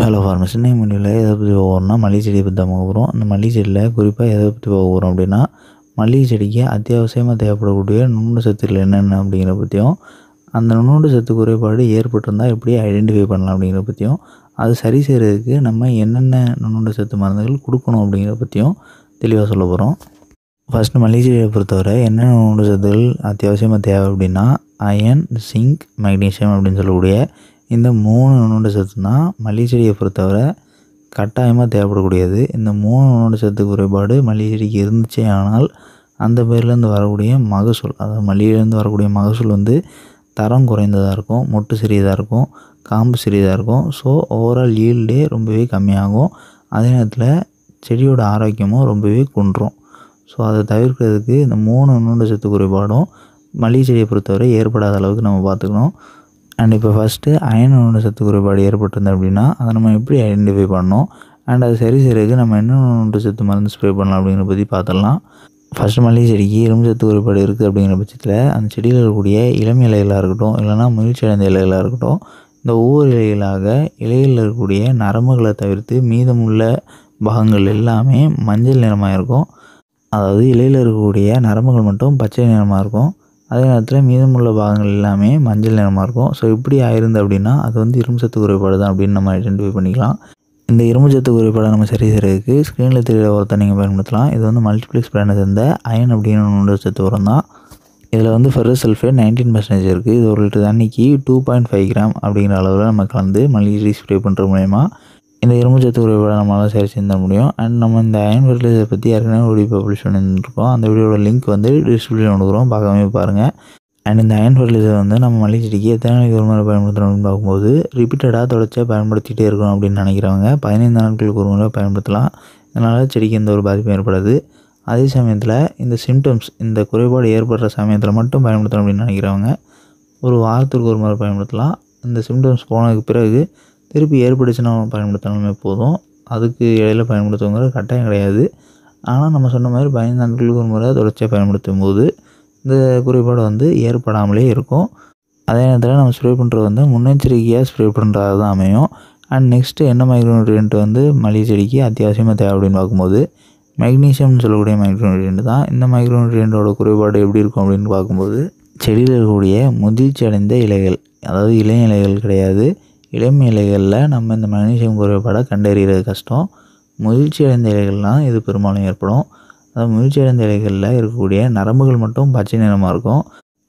Hello farmers, இன்னைக்கு வீடியோவில் எதை பற்றி பார்க்க போகிறோம்னா மல்லிகை செடியை பற்றி தான் பார்க்க போகிறோம். அந்த மல்லிகை செடியில் குறிப்பாக எதை பற்றி பார்க்க போகிறோம் அப்படின்னா, மல்லிகை செடிக்கு அத்தியாவசியமாக தேவைப்படக்கூடிய நுண்ணூட்ட சத்துக்கள் என்னென்ன அப்படிங்கிறத பற்றியும், அந்த நுண்ணூட்ட சத்து குறைபாடு ஏற்பட்டிருந்தால் எப்படி ஐடென்டிஃபை பண்ணலாம் அப்படிங்கிறத பற்றியும், அது சரி செய்கிறதுக்கு நம்ம என்னென்ன நுண்ணூட்ட சத்து மருந்துகள் கொடுக்கணும் அப்படிங்கிறத பற்றியும் தெளிவாக சொல்ல போகிறோம். ஃபஸ்ட்டு மல்லிகை செடியை பொறுத்தவரை என்னென்ன நுண்ணூட்ட சத்துக்கள் அத்தியாவசியமாக தேவை அப்படின்னா, அயன், சிங்க், மெக்னீசியம் அப்படின்னு சொல்லக்கூடிய இந்த 3 நுண்ணூட்ட சத்து தான் மல்லிகை செடியை பொறுத்தவரை கட்டாயமாக தேவைப்படக்கூடியது. இந்த 3 நுண்ணூட்ட சத்து குறைபாடு மல்லிகை செடிக்கு இருந்துச்சே ஆனால் அந்த பேர்லேருந்து வரக்கூடிய மகசூல், அதாவது மல்லிகைலேருந்து வரக்கூடிய மகசூல் தரம் குறைந்ததாக இருக்கும், மொட்டு சிறியதாக இருக்கும், காம்பு சிறியதாக இருக்கும். ஸோ ஓவரால் ஈல்டே ரொம்பவே கம்மியாகும். அதே நேரத்தில் செடியோட ஆரோக்கியமும் ரொம்பவே குன்றும். ஸோ அதை தவிர்க்கிறதுக்கு இந்த 3 நுண்ணூட்ட சத்து குறைபாடும் மல்லிகை செடியை பொறுத்தவரை ஏற்படாத அளவுக்கு நம்ம பார்த்துக்கணும். அண்ட் இப்போ ஃபஸ்ட்டு அயன் நுண்ணூட்ட சத்து குறைபாடு ஏற்பட்டிருந்தது அப்படின்னா அதை நம்ம எப்படி ஐடென்டிஃபை பண்ணணும், அண்ட் அதை சரி செய்கிறதுக்கு நம்ம என்ன நுண்ணூட்ட சத்து மருந்து ஸ்ப்ரே பண்ணலாம் அப்படிங்கிற பற்றி பார்த்துடலாம். ஃபஸ்ட்டு மல்லிகை செடிக்கு இரும்பு சத்து குறைபாடு இருக்குது அப்படிங்கிற பட்சத்தில் அந்த செடியில் இருக்கக்கூடிய இளம் இலைகளாக இருக்கட்டும், இல்லைனா முயற்சி அடைந்த இலைகளாக இருக்கட்டும், இந்த ஒவ்வொரு இலைகளாக இலைகளில் இருக்கக்கூடிய நரம்புகளை தவிர்த்து மீதமுள்ள பாகங்கள் எல்லாமே மஞ்சள் நிறமாக இருக்கும். அதாவது இலையில் இருக்கக்கூடிய நரம்புகள் மட்டும் பச்சை நிறமாக இருக்கும். அதே நேரத்தில் மீதமுள்ள பாகங்கள் எல்லாமே மஞ்சள் நிறமாக இருக்கும். ஸோ இப்படி ஆயிருந்து அப்படின்னா அது இரும்பு சத்து குறைபாடு தான் அப்படின்னு நம்ம ஐடென்டிஃபை பண்ணிக்கலாம். இந்த இரும்பு சத்து குறைபாடை நம்ம சரி செய்கிறதுக்கு ஸ்க்ரீனில் தெரியல உரத்தை நீங்கள் பயன்படுத்தலாம். இது மல்டிப்ளெக்ஸ் பிராண்டை சேர்ந்த அயன் அப்படின்னு நுண்ணூட்ட சத்து உரம் தான். இதில் ஃபெரஸ் சல்ஃபேட் 19% இருக்குது. இது 1 லிட்டர் தண்ணிக்கு 2.5 கிராம் அப்படிங்கிற அளவில் நம்ம கலந்து மல்லிகை ஸ்ப்ரே பண்ணுற மூலயமா இந்த இரும்பு சத்து குறைபாடை நம்மளால் சரி செஞ்ச முடியும். அண்ட் நம்ம இந்த அயன் ஃபெர்டிலைசர் பற்றி ஏற்கனவே வீடியோ பப்ளிஷ் பண்ணியிருக்கோம். அந்த வீடியோட லிங்க் டிஸ்கிரிப்ஷனில் கொடுக்குறோம், பார்க்காம பாருங்கள். அண்ட் இந்த அயன் ஃபெர்டிலைசர் நம்ம மல்லிகை செடிக்கு எத்தனை நாளைக்கு ஒரு முறை பயன்படுத்தணும் அப்படின்னு பார்க்கும்போது, ரிப்பீட்டடாக தொடர்ச்சியாக பயன்படுத்திகிட்டே இருக்கணும் அப்படின்னு நினைக்கிறவங்க 15 நாட்களுக்கு ஒரு முறை பயன்படுத்தலாம். இதனால் செடிக்கு எந்த ஒரு பாதிப்பும் ஏற்படாது. அதே சமயத்தில் இந்த சிம்டம்ஸ், இந்த குறைபாடு ஏற்படுற சமயத்தில் மட்டும் பயன்படுத்தணும் அப்படின்னு நினைக்கிறவங்க ஒரு வாரத்திற்கு ஒரு முறை பயன்படுத்தலாம். இந்த சிம்டம்ஸ் போனதுக்கு பிறகு திருப்பி ஏற்படுச்சுன்னா பயன்படுத்தினாலுமே போதும். அதுக்கு இடையில பயன்படுத்துவங்கிற கட்டாயம் கிடையாது. ஆனால் நம்ம சொன்ன மாதிரி 15 நாட்களுக்கு ஒரு முறை தொடர்ச்சியாக பயன்படுத்தும் போது இந்த குறைபாடு ஏற்படாமலே இருக்கும். அதே நேரத்தில் நம்ம ஸ்ப்ரே பண்ணுறது முன்னெச்சரிக்கையாக ஸ்ப்ரே பண்ணுறது தான் அமையும். அண்ட் நெக்ஸ்ட்டு என்ன மைக்ரோநியூட்ரியன்ட் மல்லிகை செடிக்கு அத்தியாவசியமாக தேவை அப்படின்னு பார்க்கும்போது மெக்னீசியம்னு சொல்லக்கூடிய மைக்ரோநியூட்ரியன்ட் தான். இந்த மைக்ரோநியூட்ரியன்ட்டோட குறைபாடு எப்படி இருக்கும் அப்படின்னு பார்க்கும்போது, செடியில் இருக்கக்கூடிய முதிர்ச்சி அடைந்த இலைகள், அதாவது இளைய இலைகள் கிடையாது, இளம் இலைகளில் நம்ம இந்த மெக்னீசியம் குறைபாடை கண்டறிகிறது கஷ்டம். முதிர்ச்சி அடைந்த இலைகள்லாம் இது பெரும்பாலும் ஏற்படும். அதாவது முதிர்ச்சி அடைந்த இலைகளில் இருக்கக்கூடிய நரம்புகள் மட்டும் பச்சை நிறமாக இருக்கும்.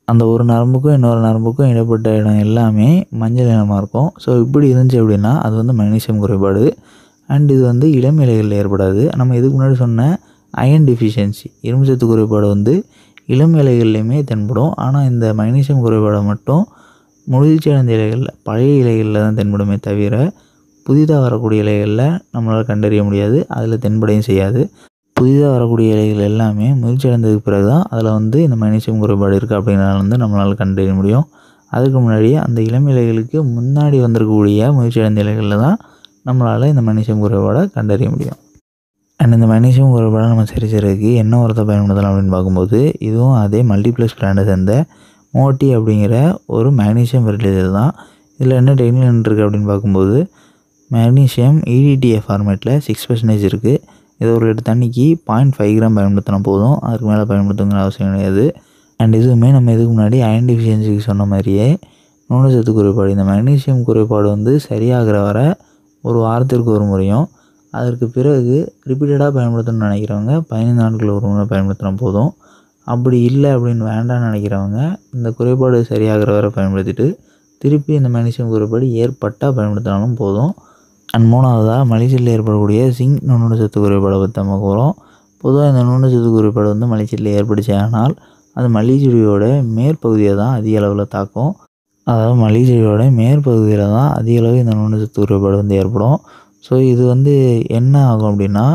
அந்த ஒரு நரம்புக்கும் இன்னொரு நரம்புக்கும் இடைப்பட்ட இடம் எல்லாமே மஞ்சள் நிறமாக இருக்கும். ஸோ இப்படி இருந்துச்சு அப்படின்னா அது மெக்னீசியம் குறைபாடு. அண்ட் இது இளம் இலைகளில் ஏற்படாது. நம்ம இதுக்கு முன்னாடி சொன்ன அயன் டெஃபிஷியன்சி, இரும்பு சத்து குறைபாடு இளம் இலைகள்லையுமே தென்படும். ஆனால் இந்த மெக்னீசியம் குறைபாடை மட்டும் முதிர்ச்சி அடைந்த இலைகளில், பழைய இலைகளில் தான் தென்படுமே தவிர புதிதாக வரக்கூடிய இலைகளில் நம்மளால் கண்டறிய முடியாது. அதில் தென்படையும் செய்யாது. புதிதாக வரக்கூடிய இலைகள் எல்லாமே முதிர்ச்சி அடைந்ததுக்கு பிறகு தான் அதில் இந்த மெக்னீசியம் குறைபாடு இருக்குது அப்படிங்கிறனால நம்மளால் கண்டறிய முடியும். அதுக்கு முன்னாடியே அந்த இளம் இலைகளுக்கு முன்னாடி வந்திருக்கக்கூடிய முதிர்ச்சி அடைந்த இலைகளில் தான் நம்மளால் இந்த மெக்னீசியம் குறைபாடை கண்டறிய முடியும். அண்ட் இந்த மெக்னீசியம் குறைபாடை நம்ம சரி செய்கிறதுக்கு என்ன உரத்தை பயன்படுத்தலாம் அப்படின்னு பார்க்கும்போது, இதுவும் அதே மல்டிப்ளெக்ஸ் பிராண்டை சேர்ந்த மோட்டி அப்படிங்கிற ஒரு மெக்னீசியம் ஃபெர்டிலைசர் தான். இதில் என்ன டெக்னிக் இருக்குது அப்படின்னு பார்க்கும்போது, மெக்னீசியம் EDTA ஃபார்மேட்டில் 6% இருக்குது. இது 1 லிட்டர் தண்ணிக்கு 0.5 கிராம் பயன்படுத்தினா போதும், அதுக்கு மேலே பயன்படுத்துங்கிற அவசியம் கிடையாது. அண்ட் இதுவுமே நம்ம இதுக்கு முன்னாடி அயன் டெஃபிஷியன்சிக்கு சொன்ன மாதிரியே நுண்ணூட்ட சத்து குறைபாடு, இந்த மெக்னீசியம் குறைபாடு சரியாகிற வர ஒரு வாரத்திற்கு ஒரு முறையும், அதற்கு பிறகு ரிப்பீட்டடாக பயன்படுத்தணும்னு நினைக்கிறவங்க 15 நாட்கள் ஒரு முறை பயன்படுத்தினா போதும். அப்படி இல்லை அப்படின்னு வேண்டாம்னு நினைக்கிறவங்க இந்த குறைபாடு சரியாகிற வரை பயன்படுத்திட்டு திருப்பி இந்த மெக்னீசியம் குறைபாடு ஏற்பட்டால் பயன்படுத்தினாலும் போதும். அண்ட் மூணாவதாக மல்லிகை செடியில் ஏற்படக்கூடிய சிங்க் நுண்ணூட்ட சத்து குறைபாடை பற்றி நம்ம போகிறோம். பொதுவாக இந்த நுண்ணூட்ட சத்து குறைபாடு மல்லிகை செடியில் ஏற்படுச்சு ஆனால் அது மல்லிகை செடியோட மேற்பகுதியை தான் அதிக அளவில் தாக்கும். அதாவது மல்லிகை செடியோட மேற்பகுதியில் தான் அதிக அளவு இந்த நுண்ணூட்ட சத்து குறைபாடு ஏற்படும். ஸோ இது என்ன ஆகும் அப்படின்னா,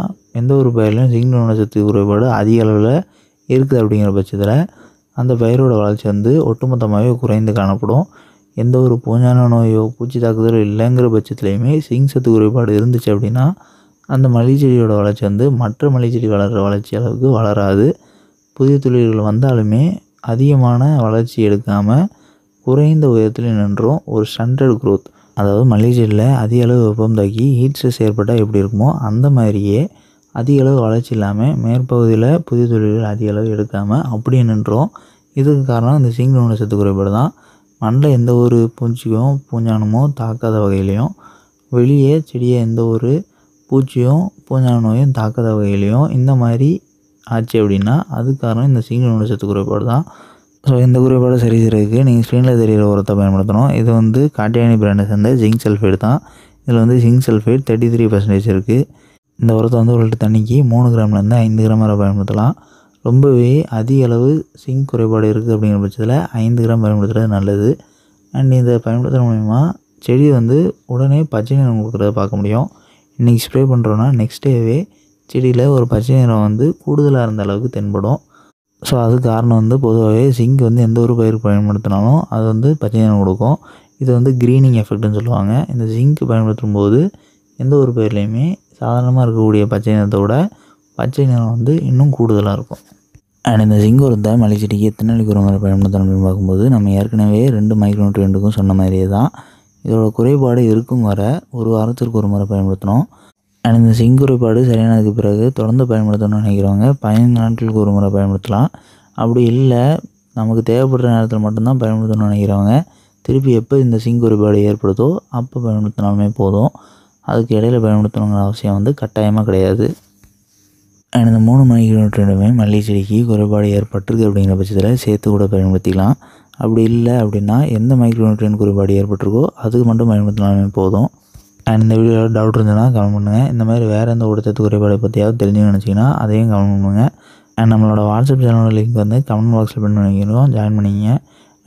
எந்த ஒரு பயிரிலையும் சிங்க் நுண்ணூட்ட சத்து குறைபாடு அதிக அளவில் இருக்குது அப்படிங்கிற பட்சத்தில் அந்த பயிரோட வளர்ச்சி ஒட்டுமொத்தமாகவே குறைந்து காணப்படும். எந்த ஒரு பூஞ்சான நோயோ பூச்சி தாக்குதலோ இல்லைங்கிற பட்சத்துலையுமே சிங்க் சத்து குறைபாடு இருந்துச்சு அப்படின்னா அந்த மல்லிகை செடியோட வளர்ச்சி மற்ற மல்லிகை செடி வளர்கிற வளர்ச்சி அளவுக்கு வளராது. புதிய துளிர்கள் வந்தாலுமே அதிகமான வளர்ச்சி எடுக்காமல் குறைந்த உயரத்தில் நின்றும் ஒரு ஸ்டண்டட் க்ரோத், அதாவது மல்லிகை செடியில் அதிக அளவு வெப்பம் தாக்கி ஹீட் ஸ்ட்ரெஸ் ஏற்பட்டால் எப்படி இருக்குமோ அந்த மாதிரியே அதிக அளவு வளர்ச்சி இல்லாமல் மேற்பகுதியில் புதிய துளிர்கள் அதிக அளவு எடுக்காமல் அப்படியே நின்றோம். இதுக்கு காரணம் இந்த ஜிங்க் நுண்ணூட்ட சத்து குறைபாடு தான். மண்ணில் எந்த ஒரு பூச்சியும் பூஞ்சானமோ தாக்காத வகையிலையும், வெளியே செடியை எந்த ஒரு பூச்சியும் பூஞ்சான நோயும் தாக்காத வகையிலையும் இந்த மாதிரி ஆச்சு அப்படின்னா அதுக்கு காரணம் இந்த ஜிங்க் நுண்ணூட்ட சத்து குறைபாடு தான். ஸோ இந்த குறைபாடை சரி செய்கிறதுக்கு நீங்கள் ஸ்க்ரீனில் தெரிகிற உரத்தை பயன்படுத்தணும். இது வந்து காட்டியானி பிராண்டை சேர்ந்த ஜிங்க் சல்ஃபேட் தான். இதில் வந்து ஜிங்க் சல்ஃபேட் 33% இருக்குது. இந்த உரத்தை வந்து ஒரு லிட்டர் தண்ணிக்கு 3 கிராம்லேருந்து 5 கிராம் வரை பயன்படுத்தலாம். ரொம்பவே அதிக அளவு ஜிங்க் குறைபாடு இருக்குது அப்படிங்கிற பட்சத்தில் 5 கிராம் பயன்படுத்துகிறது நல்லது. அண்ட் இதை பயன்படுத்துகிற மூலிமா செடி வந்து உடனே பச்சை நிறம் கொடுக்குறத பார்க்க முடியும். இன்றைக்கி ஸ்ப்ரே பண்ணுறோன்னா நெக்ஸ்ட் டேவே செடியில் ஒரு பச்சை நிறம் வந்து கூடுதலாக இருந்த அளவுக்கு தென்படும். ஸோ அதுக்கு காரணம் வந்து பொதுவாகவே ஜிங்க் வந்து எந்த ஒரு பயிருக்கு பயன்படுத்தினாலும் அது வந்து பச்சை நிறம் கொடுக்கும். இது வந்து க்ரீனிங் எஃபெக்ட்னு சொல்லுவாங்க. இந்த ஜிங்க் பயன்படுத்தும் போது எந்த ஒரு பயிர்லையுமே சாதாரணமாக இருக்கக்கூடிய பச்சை நிறத்தை விட பச்சை நிறம் வந்து இன்னும் கூடுதலாக இருக்கும். அண்ட் இந்த ஜிங்க் உரத்தை மல்லிகை செடிக்கு எத்தனை நாளைக்கு ஒரு முறை பயன்படுத்தணும் அப்படின்னு பார்க்கும்போது நம்ம ஏற்கனவே 2 மைக்ரோநியூட்ரியன்ட்டுக்கும் சொன்ன மாதிரியே தான். இதோட குறைபாடு இருக்கும் வர ஒரு வாரத்திற்கு ஒரு முறை பயன்படுத்தணும். அண்ட் இந்த ஜிங்க் குறைபாடு சரியானதுக்கு பிறகு தொடர்ந்து பயன்படுத்தணும்னு நினைக்கிறவங்க 15 நாட்களுக்கு ஒரு முறை பயன்படுத்தலாம். அப்படி இல்லை நமக்கு தேவைப்படுற நேரத்தில் மட்டும்தான் பயன்படுத்தணும்னு நினைக்கிறவங்க திருப்பி எப்போ இந்த ஜிங்க் குறைபாடு ஏற்படுதோ அப்போ பயன்படுத்தினாலுமே போதும். அதுக்கு இடையில பயன்படுத்தணுங்கிற அவசியம் வந்து கட்டாயமாக கிடையாது. அண்ட் இந்த 3 மைக்ரோநியூட்ரியன்ட்டுமே மல்லிகை செடிக்கு குறைபாடு ஏற்பட்டிருக்கு அப்படிங்கிற பட்சத்தில் சேர்த்து கூட பயன்படுத்திக்கலாம். அப்படி இல்லை அப்படின்னா எந்த மைக்ரோநியூட்ரியன்ட் குறைபாடு ஏற்பட்டிருக்கோ அதுக்கு மட்டும் பயன்படுத்தினாலுமே போதும். அண்ட் இந்த வீடியோவில் டவுட் இருந்ததுன்னா கமெண்ட் பண்ணுங்கள். இந்த மாதிரி வேறு எந்த ஊட்டச்சத்து குறைபாடை பற்றியாவது தெரிஞ்சுன்னு நினச்சிங்கன்னா அதையும் கமெண்ட் பண்ணுங்கள். அண்ட் நம்மளோட வாட்ஸ்அப் சேனலோட லிங்க் வந்து கமெண்ட் பாக்ஸில் பின் பண்ணிக்கிறோம், ஜாயின் பண்ணிங்க.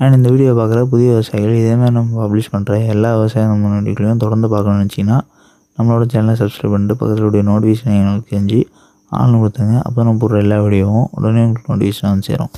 அண்ட் இந்த வீடியோ பார்க்குற புதிய விவசாயிகள் இதேமாதிரி நம்ம பப்ளிஷ் பண்ணுற எல்லா விவசாய வீடியோக்களையும் தொடர்ந்து பார்க்கணும்னு நினச்சிங்கன்னா நம்மளோட சேனலை சப்ஸ்கிரைப் பண்ணிட்டு பக்கத்தில் நோட்டிஃபிகேஷன் எங்களுக்கு செஞ்சு ஆன்லைன் கொடுத்துங்க. அப்போ நம்ம போடுற எல்லா வீடியோவும் உடனே உங்களுக்கு நோட்டிஃபிகேஷன் வந்து சேரும்.